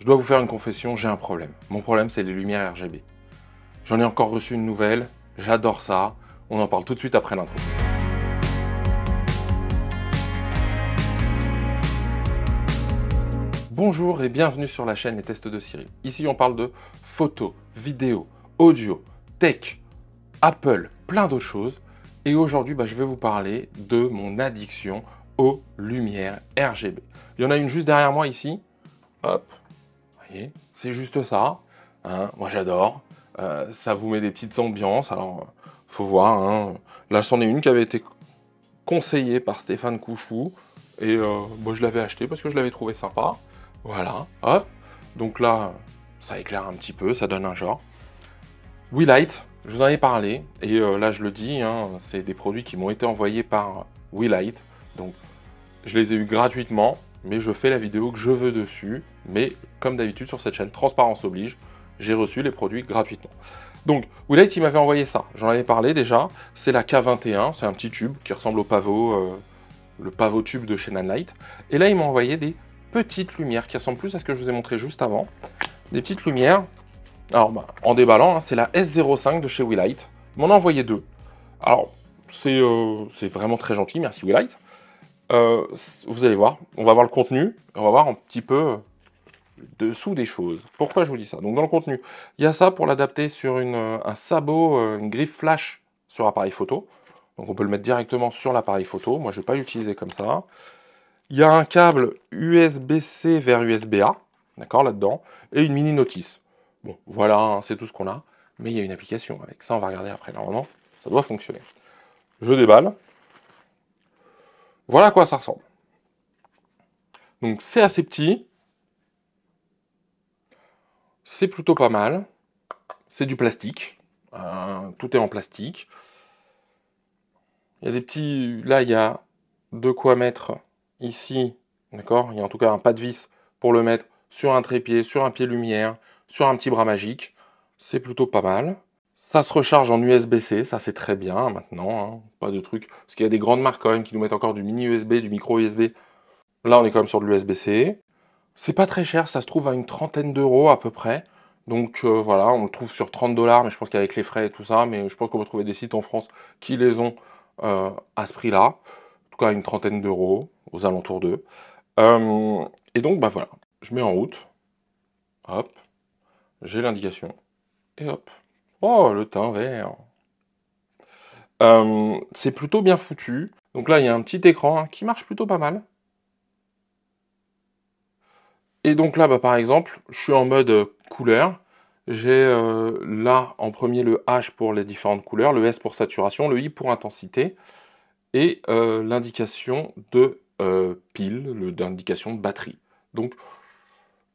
Je dois vous faire une confession, j'ai un problème. Mon problème, c'est les lumières RGB. J'en ai encore reçu une nouvelle, j'adore ça. On en parle tout de suite après l'intro. Bonjour et bienvenue sur la chaîne Les Tests de Cyril. Ici, on parle de photos, vidéos, audio, tech, Apple, plein d'autres choses. Et aujourd'hui, je vais vous parler de mon addiction aux lumières RGB. Il y en a une juste derrière moi ici. Hop, vous voyez, c'est juste ça. Hein, moi, j'adore. Ça vous met des petites ambiances. Alors, faut voir. Hein. Là, c'en est une qui avait été conseillée par Stéphane Couchou. Et je l'avais acheté parce que je l'avais trouvé sympa. Voilà, hop. Donc là, ça éclaire un petit peu, ça donne un genre. Weelight, je vous en ai parlé. Et là, je le dis, hein, c'est des produits qui m'ont été envoyés par Weelight. Donc, je les ai eus gratuitement. Mais je fais la vidéo que je veux dessus. Mais comme d'habitude sur cette chaîne, transparence oblige, j'ai reçu les produits gratuitement. Donc, Weelight, il m'avait envoyé ça. J'en avais parlé déjà. C'est la K21, c'est un petit tube qui ressemble au pavot, le pavot tube de chez Nanlite. Et là, il m'a envoyé des petites lumières qui ressemblent plus à ce que je vous ai montré juste avant. Des petites lumières. Alors, en déballant, hein, c'est la S05 de chez Weelight. Il m'en a envoyé deux. Alors, c'est vraiment très gentil, merci Weelight. Vous allez voir, on va voir le contenu, on va voir un petit peu dessous des choses. Pourquoi je vous dis ça? Donc dans le contenu, il y a ça pour l'adapter sur un sabot, une griffe flash sur appareil photo. Donc on peut le mettre directement sur l'appareil photo. Moi je ne vais pas l'utiliser comme ça. Il y a un câble USB-C vers USB-A, d'accord, là-dedans, et une mini notice. Bon, voilà, hein, c'est tout ce qu'on a. Mais il y a une application avec ça, on va regarder après. Normalement, ça doit fonctionner. Je déballe. Voilà à quoi ça ressemble. Donc c'est assez petit. C'est plutôt pas mal. C'est du plastique. Tout est en plastique. Il y a des petits... Là, il y a de quoi mettre ici. D'accord? Il y a en tout cas un pas de vis pour le mettre sur un trépied, sur un pied lumière, sur un petit bras magique. C'est plutôt pas mal. Ça se recharge en USB-C. Ça, c'est très bien maintenant. Hein. Pas de truc. Parce qu'il y a des grandes marques quand même qui nous mettent encore du mini USB, du micro USB. Là, on est quand même sur de l'USB-C. C'est pas très cher. Ça se trouve à une trentaine d'euros à peu près. Donc voilà, on le trouve sur 30 $, mais je pense qu'avec les frais et tout ça, mais je pense qu'on peut trouver des sites en France qui les ont à ce prix-là. En tout cas, une trentaine d'euros, aux alentours d'eux. Et donc, voilà, je mets en route. Hop, j'ai l'indication. Et hop. Oh, le teint vert. C'est plutôt bien foutu. Donc là, il y a un petit écran hein, qui marche plutôt pas mal. Et donc là, par exemple, je suis en mode couleur. J'ai là en premier le H pour les différentes couleurs, le S pour saturation, le I pour intensité et l'indication de pile, l'indication de batterie. Donc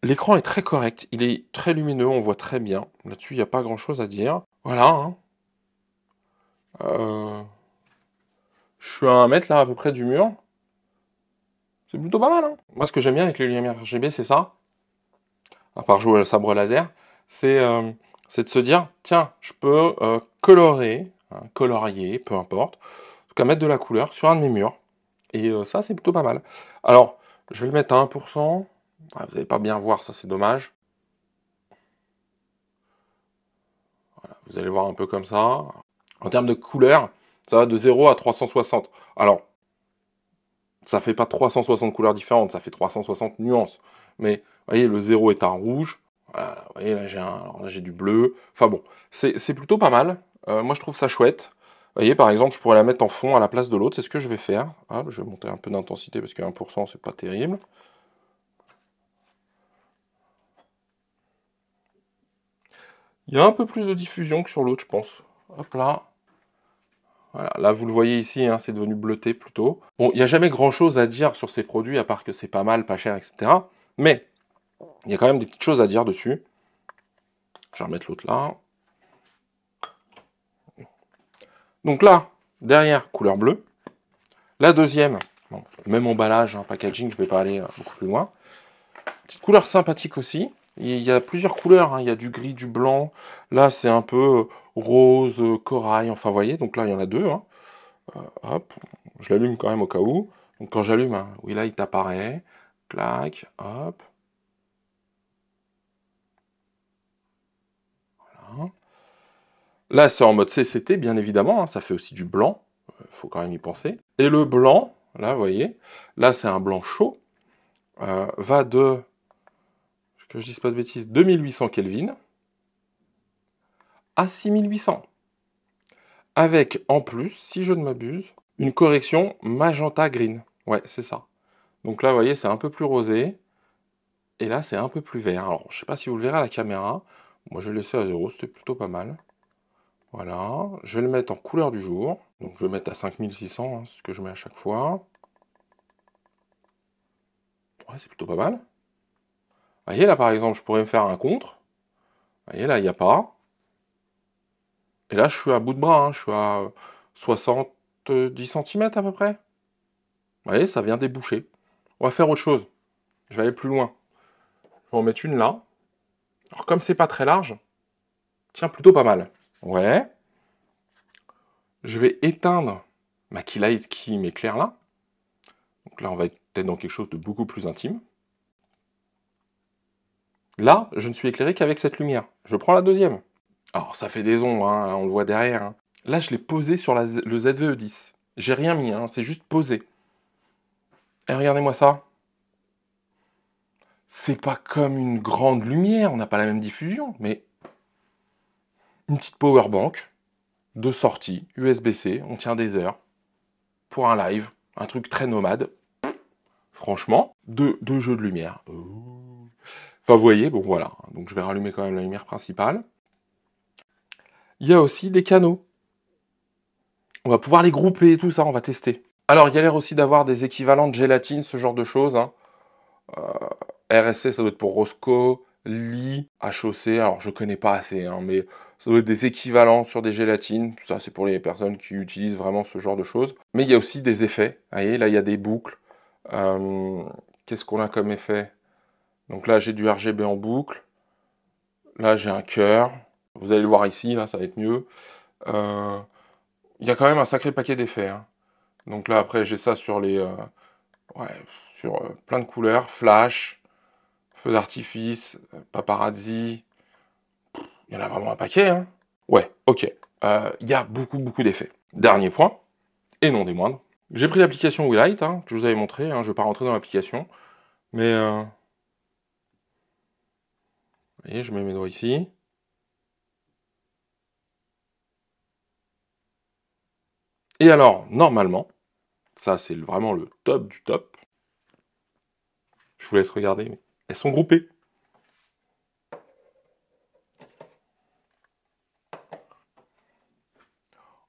l'écran est très correct, il est très lumineux, on voit très bien. Là-dessus, il n'y a pas grand-chose à dire. Voilà. Hein. Je suis à 1 mètre là à peu près du mur. C'est plutôt pas mal. Hein. Moi, ce que j'aime bien avec les lumières RGB, c'est ça. À part jouer au sabre laser, c'est de se dire, tiens, je peux colorer, hein, colorier, peu importe, en tout cas mettre de la couleur sur un de mes murs. Et ça, c'est plutôt pas mal. Alors, je vais le mettre à 1%. Ah, vous n'allez pas bien voir, ça c'est dommage. Voilà, vous allez voir un peu comme ça. En termes de couleur, ça va de 0 à 360. Alors, ça fait pas 360 couleurs différentes, ça fait 360 nuances. Mais, vous voyez, le 0 est un rouge. Voilà, vous voyez, là j'ai du bleu. Enfin bon, c'est plutôt pas mal. Moi, je trouve ça chouette. Vous voyez, par exemple, je pourrais la mettre en fond à la place de l'autre. C'est ce que je vais faire. Hop, je vais monter un peu d'intensité parce que 1%, c'est pas terrible. Il y a un peu plus de diffusion que sur l'autre, je pense. Hop là. Voilà, là, vous le voyez ici, hein, c'est devenu bleuté plutôt. Bon, il n'y a jamais grand-chose à dire sur ces produits, à part que c'est pas mal, pas cher, etc. Mais, il y a quand même des petites choses à dire dessus. Je vais remettre l'autre là. Donc là, derrière, couleur bleue. La deuxième, bon, même emballage, hein, packaging, je ne vais pas aller beaucoup plus loin. Petite couleur sympathique aussi. Il y a plusieurs couleurs, hein. Il y a du gris, du blanc. Là, c'est un peu rose, corail, enfin, vous voyez. Donc là, il y en a deux. Hein. Hop, je l'allume quand même au cas où. Donc quand j'allume, hein, oui, là, il t'apparaît. Clac, hop. Là, c'est en mode CCT, bien évidemment, hein, ça fait aussi du blanc, faut quand même y penser. Et le blanc, là, vous voyez, là, c'est un blanc chaud, va de, que je dise pas de bêtises, 2800 Kelvin à 6800. Avec, en plus, si je ne m'abuse, une correction magenta green. Ouais, c'est ça. Donc là, vous voyez, c'est un peu plus rosé. Et là, c'est un peu plus vert. Alors, je ne sais pas si vous le verrez à la caméra. Moi, je vais le laisser à 0, c'était plutôt pas mal. Voilà. Je vais le mettre en couleur du jour. Donc, je vais mettre à 5600, hein, c'est ce que je mets à chaque fois. Ouais, c'est plutôt pas mal. Vous voyez, là, par exemple, je pourrais me faire un contre. Vous voyez, là, il n'y a pas. Et là, je suis à bout de bras. Hein, je suis à 70 cm à peu près. Vous voyez, ça vient déboucher. On va faire autre chose. Je vais aller plus loin. Je vais en mettre une là. Alors, comme c'est pas très large, tiens, plutôt pas mal. Ouais. Je vais éteindre ma keylight qui m'éclaire là. Donc là, on va être peut-être dans quelque chose de beaucoup plus intime. Là, je ne suis éclairé qu'avec cette lumière. Je prends la deuxième. Alors, ça fait des ombres, hein, on le voit derrière. Hein. Là, je l'ai posé sur le ZVE10. J'ai rien mis, hein, c'est juste posé. Et regardez-moi ça. C'est pas comme une grande lumière, on n'a pas la même diffusion, mais une petite power bank de sortie, USB-C, on tient des heures, pour un live, un truc très nomade. Franchement, deux jeux de lumière. Enfin, vous voyez, bon voilà. Donc je vais rallumer quand même la lumière principale. Il y a aussi des canaux. On va pouvoir les grouper et tout ça, on va tester. Alors, il y a l'air aussi d'avoir des équivalents de gélatine, ce genre de choses. Hein. RSC, ça doit être pour Roscoe, Lee, HOC. Alors, je connais pas assez, hein, mais ça doit être des équivalents sur des gélatines. Ça, c'est pour les personnes qui utilisent vraiment ce genre de choses. Mais il y a aussi des effets. Vous voyez, là, il y a des boucles. Qu'est-ce qu'on a comme effet? Donc là, j'ai du RGB en boucle. Là, j'ai un cœur. Vous allez le voir ici, là, ça va être mieux. Il y a quand même un sacré paquet d'effets. Hein. Donc là, après, j'ai ça sur les... sur plein de couleurs. Flash, feu d'artifice, paparazzi. Il y en a vraiment un paquet. Hein. Ouais, ok. Il y a beaucoup d'effets. Dernier point, et non des moindres. J'ai pris l'application Wilight, hein, que je vous avais montré. Hein, je ne vais pas rentrer dans l'application. Mais... vous voyez, je mets mes doigts ici. Et alors, normalement, ça c'est vraiment le top du top. Je vous laisse regarder, mais elles sont groupées.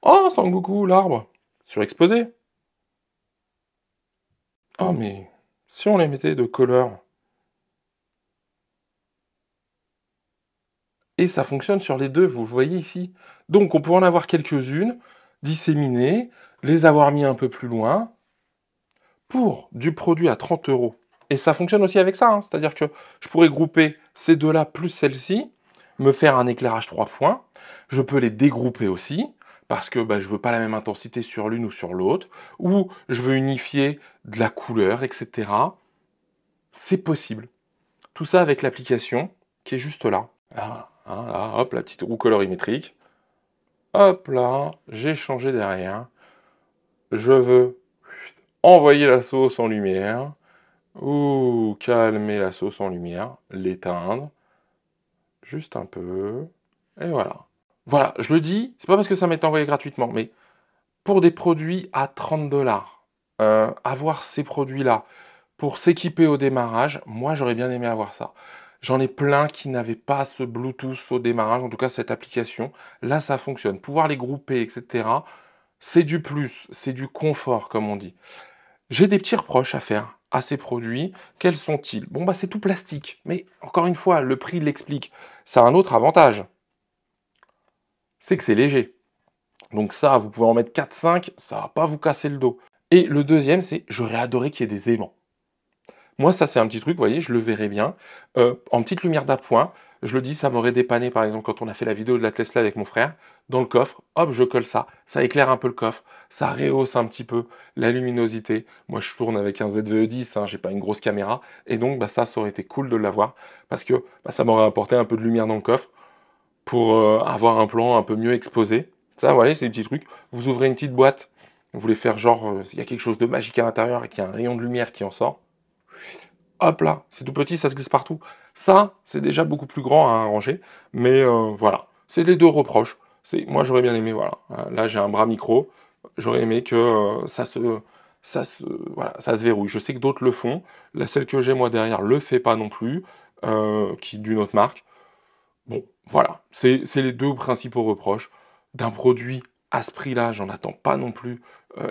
Oh, Sangoku, l'arbre, surexposé. Oh, mais si on les mettait de couleur. Et ça fonctionne sur les deux, vous le voyez ici. Donc on peut en avoir quelques-unes, disséminées, les avoir mis un peu plus loin, pour du produit à 30 €. Et ça fonctionne aussi avec ça, hein. C'est-à-dire que je pourrais grouper ces deux-là plus celle-ci, me faire un éclairage 3 points, je peux les dégrouper aussi, parce que je ne veux pas la même intensité sur l'une ou sur l'autre, ou je veux unifier de la couleur, etc. C'est possible. Tout ça avec l'application qui est juste là. Là, hein, là, hop, la petite roue colorimétrique. Hop là, j'ai changé derrière. Je veux envoyer la sauce en lumière. Ou calmer la sauce en lumière. L'éteindre. Juste un peu. Et voilà. Voilà, je le dis, c'est pas parce que ça m'est envoyé gratuitement, mais pour des produits à 30 $, avoir ces produits-là pour s'équiper au démarrage, moi j'aurais bien aimé avoir ça. J'en ai plein qui n'avaient pas ce Bluetooth au démarrage, en tout cas cette application. Là, ça fonctionne. Pouvoir les grouper, etc., c'est du plus, c'est du confort, comme on dit. J'ai des petits reproches à faire à ces produits. Quels sont-ils? Bon, c'est tout plastique. Mais encore une fois, le prix l'explique. Ça a un autre avantage. C'est que c'est léger. Donc ça, vous pouvez en mettre 4-5, ça va pas vous casser le dos. Et le deuxième, c'est j'aurais adoré qu'il y ait des aimants. Moi, ça, c'est un petit truc, vous voyez, je le verrai bien. En petite lumière d'appoint, je le dis, ça m'aurait dépanné, par exemple, quand on a fait la vidéo de la Tesla avec mon frère, dans le coffre, hop, je colle ça. Ça éclaire un peu le coffre, ça rehausse un petit peu la luminosité. Moi, je tourne avec un ZVE10, hein, j'ai pas une grosse caméra, et donc, ça aurait été cool de l'avoir, parce que ça m'aurait apporté un peu de lumière dans le coffre. pour avoir un plan un peu mieux exposé. Ça, voilà, c'est des petits trucs. Vous ouvrez une petite boîte, vous voulez faire genre, il y a quelque chose de magique à l'intérieur et qu'il y a un rayon de lumière qui en sort. Hop là, c'est tout petit, ça se glisse partout. Ça, c'est déjà beaucoup plus grand à arranger, mais voilà, c'est les deux reproches. Moi, j'aurais bien aimé, voilà, là j'ai un bras micro, j'aurais aimé que voilà, ça se verrouille. Je sais que d'autres le font, la celle que j'ai moi derrière le fait pas non plus, qui est d'une autre marque. Bon, voilà, c'est les deux principaux reproches. D'un produit à ce prix-là, j'en attends pas non plus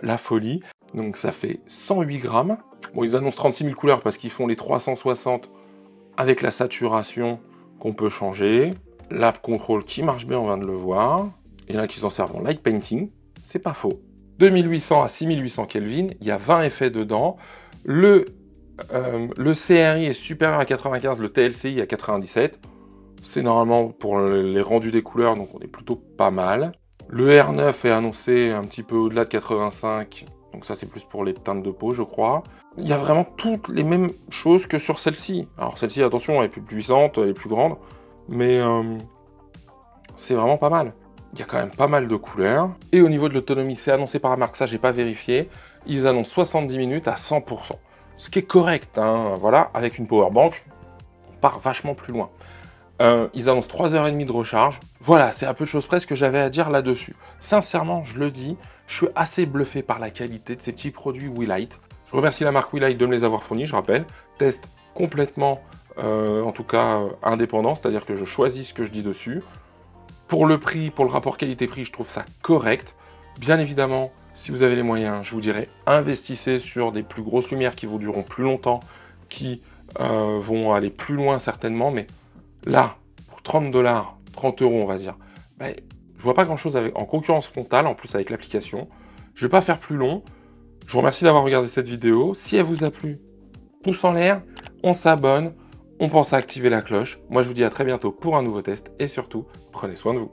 la folie. Donc ça fait 108 grammes. Bon, ils annoncent 36 000 couleurs parce qu'ils font les 360 avec la saturation qu'on peut changer. L'app control qui marche bien, on vient de le voir. Il y en a qui s'en servent en light painting, c'est pas faux. 2800 à 6800 Kelvin, il y a 20 effets dedans. Le CRI est supérieur à 95, le TLCI à 97. C'est normalement pour les rendus des couleurs, donc on est plutôt pas mal. Le R9 est annoncé un petit peu au-delà de 85, donc ça c'est plus pour les teintes de peau, je crois. Il y a vraiment toutes les mêmes choses que sur celle-ci. Alors celle-ci, attention, elle est plus puissante, elle est plus grande, mais c'est vraiment pas mal. Il y a quand même pas mal de couleurs. Et au niveau de l'autonomie, c'est annoncé par la marque, ça j'ai pas vérifié. Ils annoncent 70 minutes à 100%. Ce qui est correct, hein, voilà, avec une powerbank, on part vachement plus loin. Ils annoncent 3h30 de recharge. Voilà, c'est à peu de choses près ce que j'avais à dire là-dessus. Sincèrement, je le dis, je suis assez bluffé par la qualité de ces petits produits Weelight. Je remercie la marque Weelight de me les avoir fournis, je rappelle. Test complètement, en tout cas, indépendant, c'est-à-dire que je choisis ce que je dis dessus. Pour le prix, pour le rapport qualité-prix, je trouve ça correct. Bien évidemment, si vous avez les moyens, je vous dirais, investissez sur des plus grosses lumières qui vous dureront plus longtemps, qui vont aller plus loin certainement, mais là, pour 30 $, 30 €, on va dire, ben, je vois pas grand-chose en concurrence frontale, en plus avec l'application. Je vais pas faire plus long. Je vous remercie d'avoir regardé cette vidéo. Si elle vous a plu, pouce en l'air, on s'abonne, on pense à activer la cloche. Moi, je vous dis à très bientôt pour un nouveau test et surtout, prenez soin de vous.